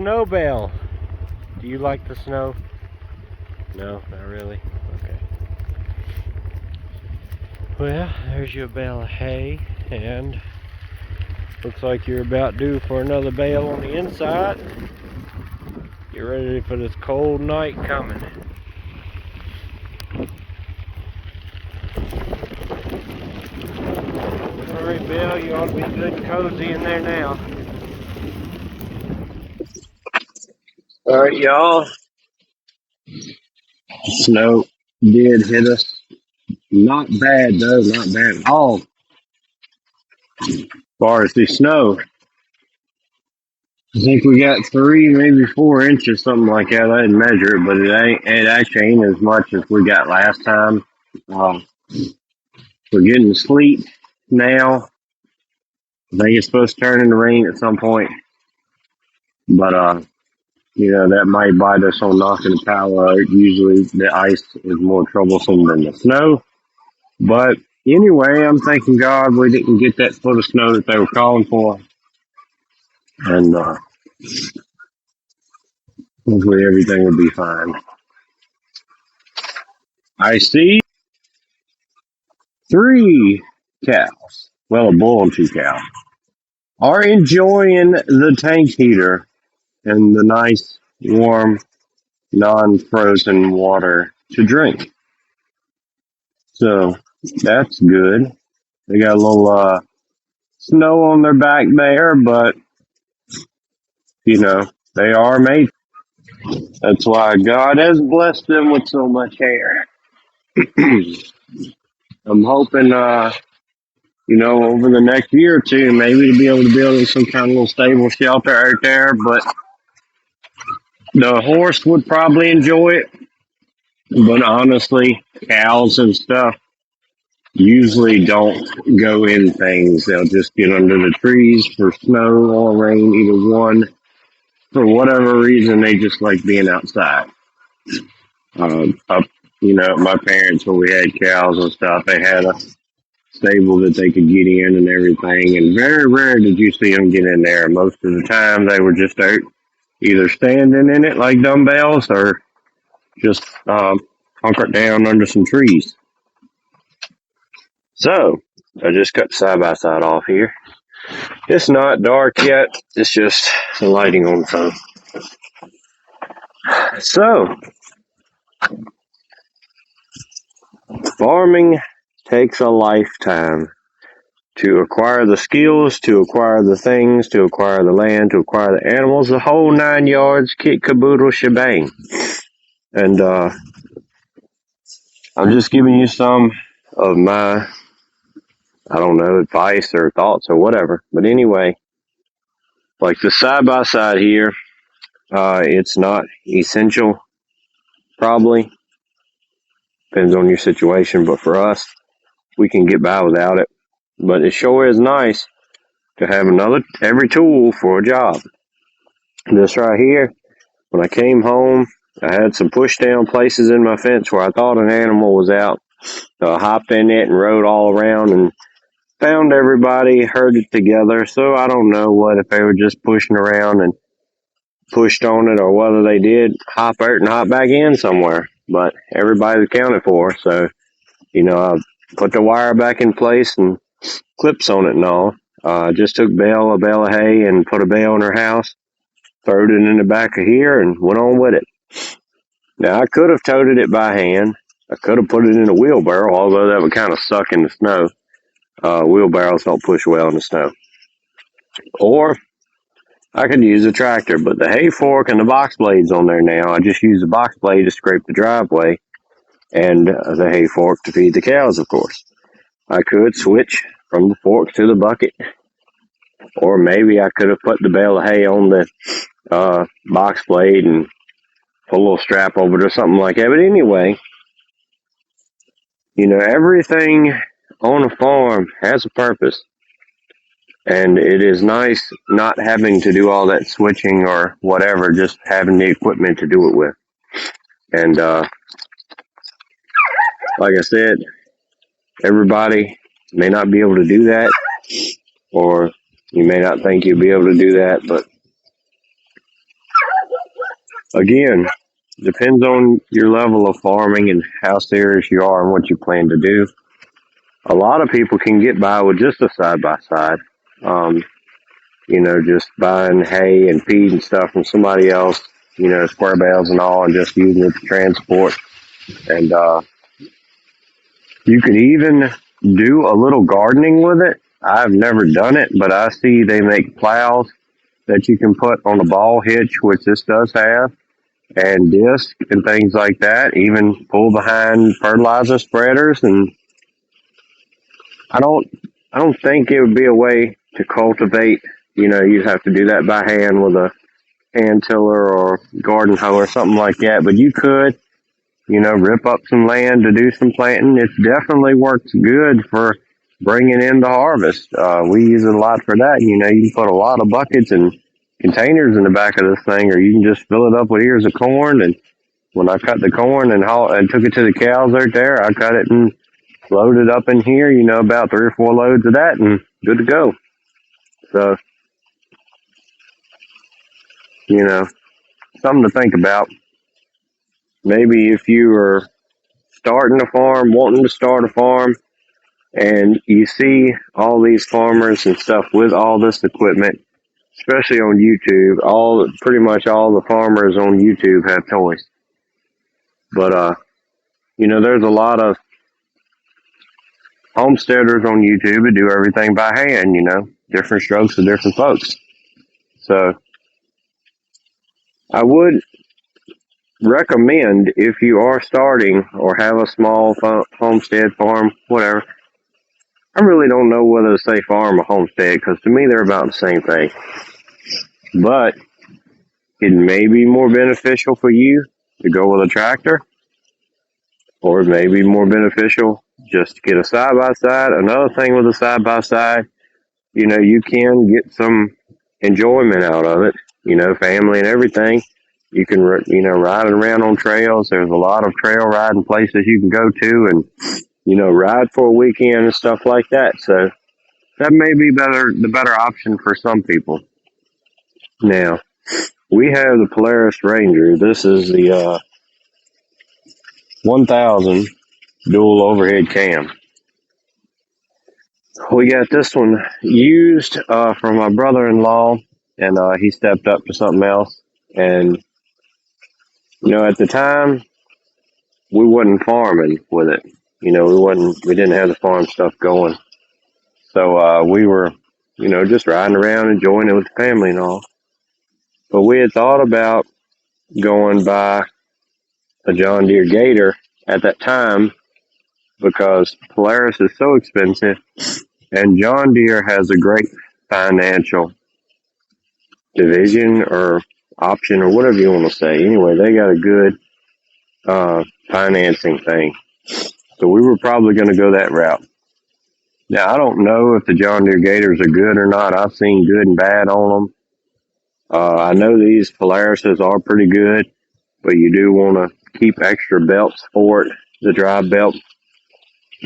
snow bale. Do you like the snow? No, not really. Okay. Well, there's your bale of hay, and looks like you're about due for another bale on the inside. Get ready for this cold night coming. Alright, Bill, you ought to be good and cozy in there now. Alright, y'all. Snow did hit us. Not bad, though. Not bad at all. As far as the snow, I think we got 3, maybe 4 inches, something like that. I didn't measure it, but it actually ain't as much as we got last time. We're getting sleet now. I think it's supposed to turn into rain at some point, but that might bite us on knocking the power out. Usually, the ice is more troublesome than the snow. But anyway, I'm thanking God we didn't get that foot of snow that they were calling for, and hopefully everything will be fine. I see 3 cows. Well, a bull and 2 cows are enjoying the tank heater and the nice, warm, non-frozen water to drink. So that's good. They got a little snow on their back there, but they are made. That's why God has blessed them with so much hair. I'm hoping, over the next year or two, maybe to be able to build some kind of little stable shelter out there. But the horse would probably enjoy it. But honestly, cows and stuff usually don't go in things. They'll just get under the trees for snow or rain, either one. For whatever reason, they just like being outside. My parents, when we had cows and stuff, they had a stable that they could get in and everything. And very rare did you see them get in there. Most of the time, they were just out either standing in it like dumbbells or just hunkered down under some trees. So, I just cut the side-by-side off here. It's not dark yet. It's just the lighting on the phone. So, farming takes a lifetime to acquire the skills, to acquire the things, to acquire the land, to acquire the animals, the whole 9 yards, kit caboodle shebang. And I'm just giving you some of my, advice or thoughts or whatever. But anyway, like the side-by-side here, it's not essential, probably. Depends on your situation, but for us, we can get by without it. But it sure is nice to have every tool for a job. This right here, when I came home, I had some push-down places in my fence where I thought an animal was out. So I hopped in it and rode all around and found everybody, herded together. So I don't know if they were just pushing around and pushed on it or whether they did hop out and hop back in somewhere. But everybody was accounted for. So, I put the wire back in place and clips on it and all. Just took a bale of hay and put a bale in her house, throwed it in the back of here and went on with it. Now, I could have toted it by hand. I could have put it in a wheelbarrow, although that would kind of suck in the snow. Wheelbarrows don't push well in the snow. Or I could use a tractor, but the hay fork and the box blade's on there now. I just use the box blade to scrape the driveway and the hay fork to feed the cows, of course. I could switch from the fork to the bucket, or maybe I could have put the bale of hay on the box blade and put a little strap over it or something like that. But anyway, everything on a farm has a purpose. And it is nice not having to do all that switching or whatever, just having the equipment to do it with. And like I said, everybody may not be able to do that, or you may not think you'll be able to do that, but Again, depends on your level of farming and how serious you are and what you plan to do. A lot of people can get by with just a side by side. Just buying hay and feed and stuff from somebody else, square bales and all, and just using it to transport. And you could even do a little gardening with it. I've never done it, but I see they make plows that you can put on a ball hitch, which this does have, and disc and things like that. Even pull behind fertilizer spreaders, and I don't, I don't think it would be a way to cultivate. You'd have to do that by hand with a hand tiller or garden hoe or something like that. But you could, rip up some land to do some planting. It definitely works good for bringing in the harvest. We use it a lot for that. You can put a lot of buckets and containers in the back of this thing, or you can just fill it up with ears of corn. And when I cut the corn and took it to the cows right there, I cut it and loaded up in here, about 3 or 4 loads of that, and good to go. So, something to think about. Maybe if you are starting a farm, wanting to start a farm, and you see all these farmers and stuff with all this equipment, especially on YouTube, pretty much all the farmers on YouTube have toys. But there's a lot of homesteaders on YouTube that do everything by hand, different strokes for different folks. So I would recommend, if you are starting or have a small homestead, farm, whatever. I really don't know whether to say farm or homestead, because to me they're about the same thing. But it may be more beneficial for you to go with a tractor, or it may be more beneficial just to get a side by side. Another thing with a side by side, you can get some enjoyment out of it, family and everything. You can, ride it around on trails. There's a lot of trail riding places you can go to and, ride for a weekend and stuff like that. So that may be the better option for some people. Now, we have the Polaris Ranger. This is the 1000 dual overhead cam. We got this one used from my brother-in-law, and he stepped up to something else. And, at the time, we wasn't farming with it. We didn't have the farm stuff going. So we were, just riding around, enjoying it with the family and all. But we had thought about going by a John Deere Gator at that time, because Polaris is so expensive, and John Deere has a great financial division or option or whatever you want to say. Anyway, they got a good financing thing. So we were probably going to go that route. Now, I don't know if the John Deere Gators are good or not. I've seen good and bad on them. I know these Polarises are pretty good, but you do want to keep extra belts for it, the drive belt,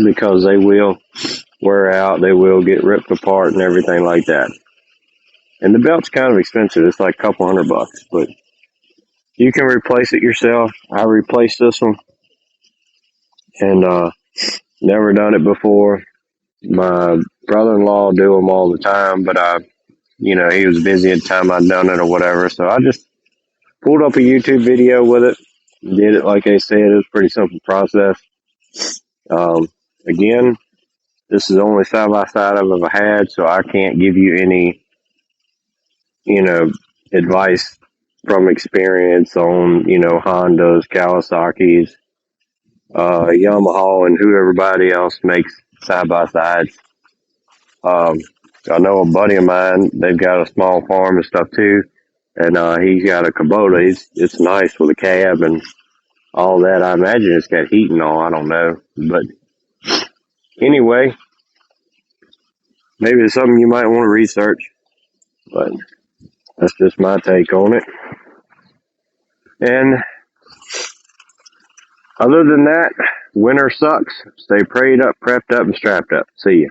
because they will wear out, they will get ripped apart and everything like that. And the belt's kind of expensive. It's like a couple $100, but you can replace it yourself. I replaced this one, and never done it before. My brother-in-law do them all the time, but he was busy at the time I'd done it or whatever. So I just pulled up a YouTube video with it, did it like I said. It was a pretty simple process. Again, this is the only side-by-side I've ever had, so I can't give you any, advice from experience on, Hondas, Kawasaki's, Yamaha, and who everybody else makes side-by-sides. I know a buddy of mine, they've got a small farm and stuff too, and he's got a Kubota. It's nice with a cab and all that. I imagine it's got heat and all. I don't know. But anyway, maybe it's something you might want to research, but that's just my take on it. And other than that, winter sucks. Stay prayed up, prepped up, and strapped up. See ya.